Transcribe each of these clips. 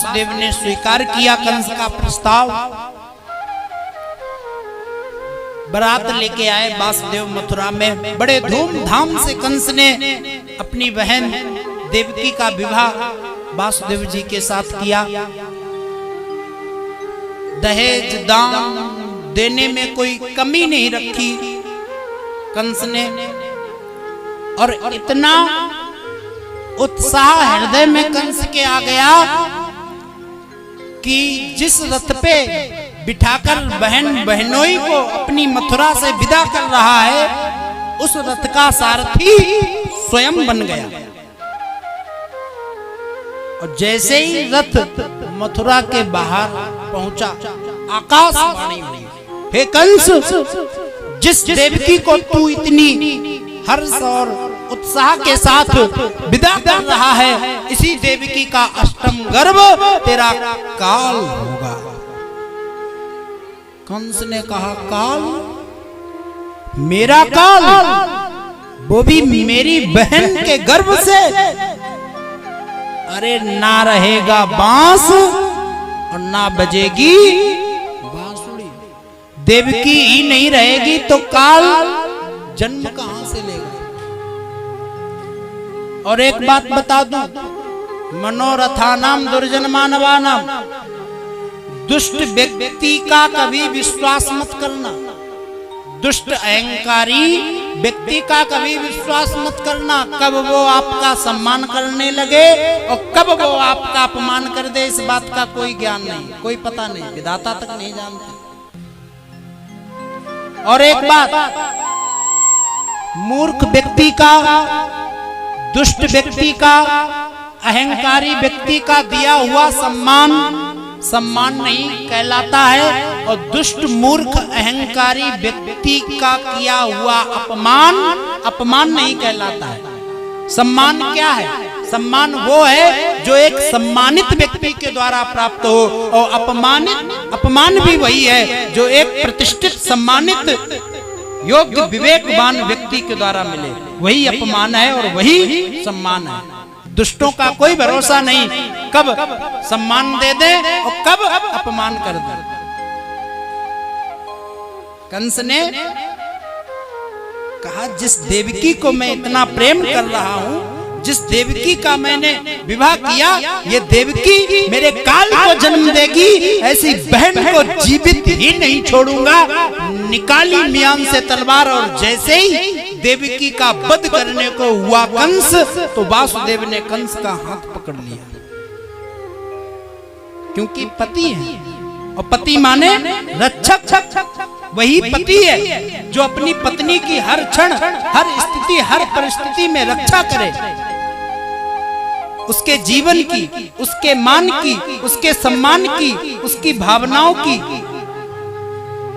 वासुदेव ने स्वीकार किया कंस का प्रस्ताव। बारात लेके आए वासुदेव मथुरा में। बड़े धूमधाम से कंस ने अपनी बहन देवकी का विवाह वासुदेव जी के साथ किया। दहेज दान देने में कोई कमी नहीं रखी कंस ने, और इतना उत्साह हृदय में कंस के आ गया कि जिस रथ पे बिठाकर बहन बहनोई को अपनी मथुरा से विदा कर रहा है, उस रथ का सारथी स्वयं बन गया। और जैसे ही रथ मथुरा के बाहर पहुंचा, आकाशवाणी हुई, हे कंस, जिस देवकी को तू इतनी हर्ष और उत्साह के साथ विदा कर रहा है, इसी देवकी का अष्टम गर्भ तेरा काल होगा। कंस ने कहा, काल? मेरा काल? वो भी मेरी बहन के गर्भ से? अरे ना रहेगा बांस और ना बजेगी बांसुरी। देवकी ही नहीं रहेगी तो काल जन्म कहां से लेगा? और एक बात बता दूं, मनोरथानाम दुर्जन मानवानाम, दुष्ट व्यक्ति का कभी विश्वास मत करना। दुष्ट अहंकारी व्यक्ति का कभी विश्वास मत करना। कब वो आपका सम्मान करने लगे और कब वो आपका अपमान कर दे, इस बात का कोई ज्ञान नहीं, कोई पता नहीं, विधाता तक नहीं जानते। और एक बात, मूर्ख व्यक्ति का, दुष्ट व्यक्ति का, अहंकारी व्यक्ति का दिया हुआ सम्मान नहीं कहलाता है, और दुष्ट मूर्ख अहंकारी व्यक्ति का किया हुआ अपमान नहीं कहलाता है। सम्मान क्या है? सम्मान वो है जो एक सम्मानित व्यक्ति के द्वारा प्राप्त हो, और अपमान भी वही है जो एक प्रतिष्ठित सम्मानित योग्य विवेकवान व्यक्ति के द्वारा मिले। वही अपमान है और वही सम्मान है। दुष्टों का कोई भरोसा नहीं, कब सम्मान दे दे और कब अपमान कर दे। कंस ने कहा, जिस देवकी को मैं इतना प्रेम कर रहा हूं, जिस देवकी का मैंने विवाह किया, ये देवकी मेरे काल को जन्म देगी, ऐसी बहन को जीवित ही नहीं छोड़ूंगा। निकाली मियान से तलवार, और जैसे ही देवकी का वध करने को हुआ कंस, तो वासुदेव ने कंस का हाथ पकड़ लिया, क्योंकि पति है, और पति माने रक्षक। वही पति है जो अपनी पत्नी की हर क्षण, हर स्थिति, हर परिस्थिति में रक्षा करे, उसके जीवन की, उसके मान की, उसके सम्मान की, उसकी भावनाओं की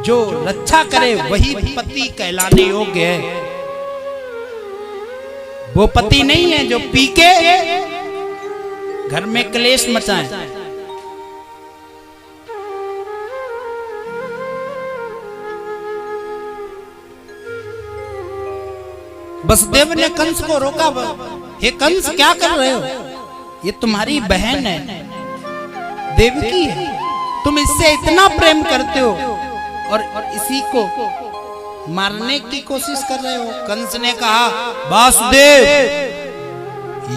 जो रक्षा करे, वही पति कहलाने योग्य है। वो पति नहीं है जो पी के घर में क्लेश मचाए। वसुदेव ने कंस को रोका, हे कंस, क्या कर रहे हो? ये तुम्हारी बहन है, देवकी है, तुम इससे इतना प्रेम करते हो और इसी को मारने की कोशिश कर रहे हो। कंस ने कहा, वासुदेव,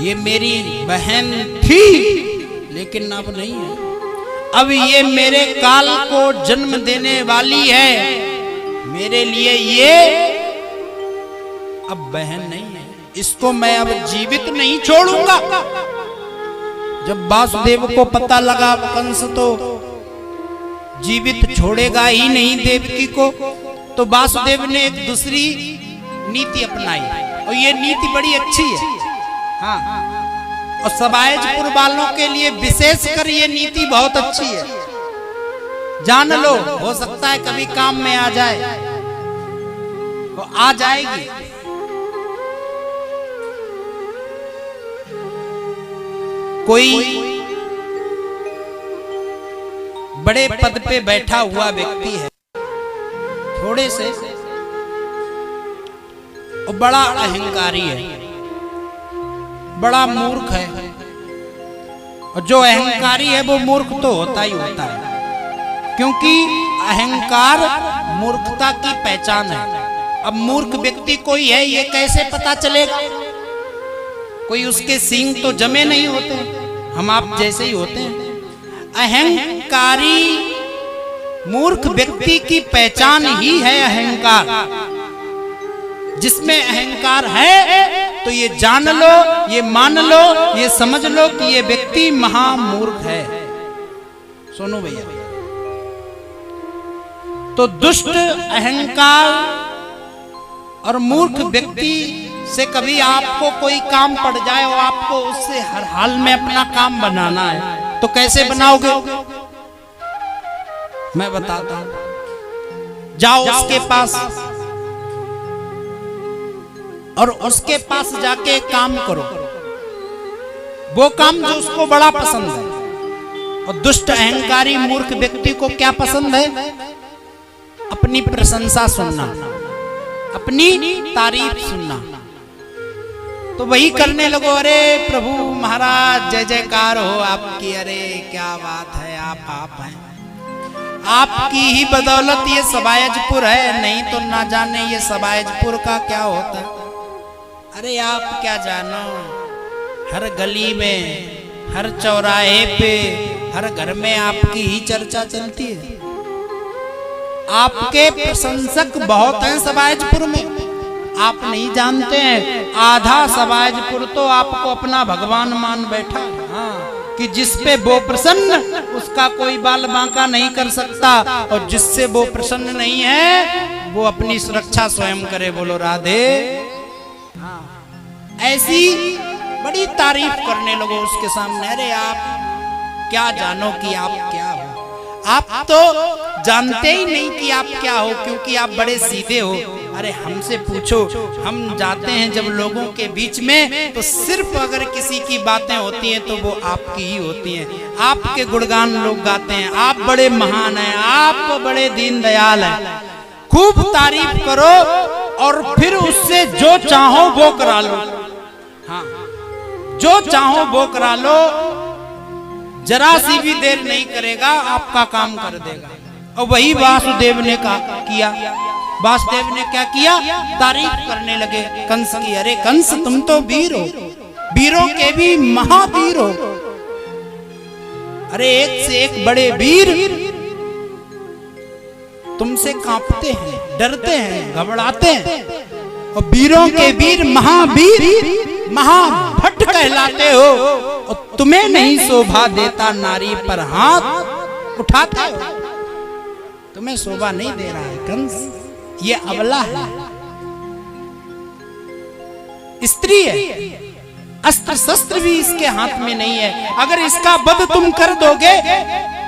ये मेरी बहन थी लेकिन अब नहीं है। अब ये मेरे काल को जन्म देने वाली है। मेरे लिए ये अब बहन नहीं है, इसको मैं अब जीवित नहीं छोड़ूंगा। जब वासुदेव को पता लगा कंस तो जीवित छोड़ेगा ही नहीं देवकी को, तो वासुदेव ने एक दूसरी नीति अपनाई, और ये नीति बड़ी अच्छी है। हाँ, और सबायजपुर वालों के लिए विशेषकर ये नीति बहुत अच्छी है। जान लो, हो सकता है कभी काम में आ जाए, तो आ जाएगी। कोई बड़े पद पे बैठा हुआ व्यक्ति है, थोड़े से, और बड़ा अहंकारी है, बड़ा मूर्ख है, और जो अहंकारी है वो मूर्ख तो होता ही होता है, क्योंकि अहंकार मूर्खता की पहचान है। अब मूर्ख व्यक्ति कोई है ये कैसे पता चलेगा? कोई उसके सींग तो जमे नहीं होते, हम आप जैसे ही होते हैं। अहंकारी मूर्ख व्यक्ति की पहचान ही है अहंकार। जिसमें अहंकार है तो ये जान लो, ये मान लो, ये समझ लो कि ये व्यक्ति महामूर्ख है। सुनो भैया, तो दुष्ट अहंकार और मूर्ख व्यक्ति से कभी आपको कोई काम पड़ जाए और आपको उससे हर हाल में अपना काम बनाना है, तो कैसे बनाओगे? मैं बताता हूं। जाओ उसके पास और उसके पास जाके काम करो, वो काम जो उसको बड़ा पसंद है। और दुष्ट अहंकारी मूर्ख व्यक्ति को क्या पसंद है? अपनी प्रशंसा सुनना, अपनी तारीफ सुनना। तो वही करने लगो, अरे प्रभु महाराज जय जयकार हो आपकी, अरे क्या बात है, आप हैं, आपकी ही बदौलत ये सबायजपुर है, नहीं तो ना जाने ये सबायजपुर का क्या होता है। अरे आप क्या जानो, हर गली में, हर चौराहे पे, हर घर में आपकी ही चर्चा चलती है। आपके प्रशंसक बहुत हैं सबायजपुर में, आप नहीं जानते हैं। आधा सबायजपुर तो आपको अपना भगवान मान बैठा है, हाँ, कि जिस पे वो प्रसन्न उसका कोई बाल बांका नहीं कर सकता, और जिससे वो प्रसन्न नहीं है वो अपनी सुरक्षा स्वयं करे। बोलो राधे। ऐसी बड़ी तारीफ करने लगो उसके सामने। अरे आप क्या जानो कि आप क्या हो, आप तो जानते ही नहीं कि आप क्या हो, क्योंकि आप बड़े सीधे हो। अरे हमसे पूछो, हम जाते हैं जब लोगों के बीच में, तो सिर्फ अगर किसी की बातें होती हैं तो वो आपकी ही होती हैं। आपके गुणगान लोग गाते हैं, आप बड़े महान हैं, आप बड़े दीन दयाल हैं। खूब तारीफ करो और फिर उससे जो चाहो वो करा लो। हाँ, जो चाहो वो करा लो, जरा सी भी देर नहीं करेगा, आपका काम कर देगा। और वही वासुदेव ने किया। वासुदेव ने क्या किया? तारीफ करने लगे कंस की। अरे कंस तुम तो वीर हो, वीरों के भी महावीर हो। अरे एक से एक बड़े वीर तुमसे कांपते हैं, डरते हैं, घबराते हैं। और वीरों के वीर महावीर महाभट्ट कहलाते हो, और तुम्हें नहीं शोभा देता नारी पर हाथ उठाते हो। तुम्हें शोभा नहीं दे रहा है कंस, ये अबला है, स्त्री है, अस्त्र शस्त्र भी इसके हाथ में नहीं है। अगर इसका वध तुम कर दोगे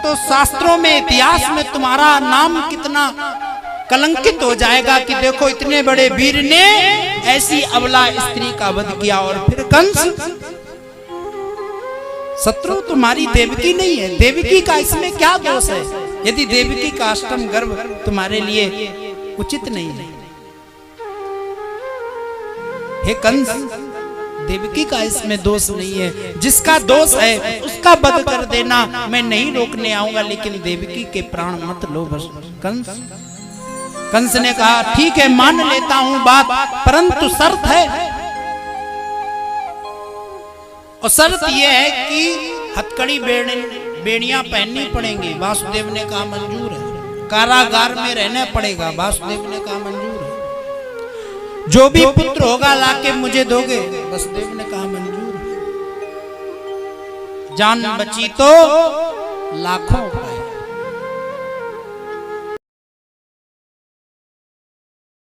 तो शास्त्रों में, इतिहास में तुम्हारा नाम कितना कलंकित हो जाएगा कि देखो इतने बड़े वीर ने ऐसी अबला स्त्री का वध किया। और फिर कंस, शत्रु तुम्हारी देवकी नहीं है, देवकी का इसमें क्या दोष है? यदि देवकी का अष्टम गर्भ तुम्हारे लिए उचित नहीं है। हे कंस, देवकी का इसमें दोष नहीं है, जिसका दोष है उसका वध कर देना। मैं नहीं रोकने आऊंगा, लेकिन देवकी के प्राण मत लो बस। कंस ने कहा ठीक है, मान लेता हूं बात, परंतु शर्त है। और शर्त यह है कि हथकड़ी बेड़ियां पहननी पड़ेंगी। वासुदेव ने कहा मंजूर है। कारागार में रहना पड़ेगा। वासुदेव ने कहा मंजूर है। जो भी पुत्र होगा लाके मुझे दोगे। वासुदेव ने कहा मंजूर है। जान बची तो लाखों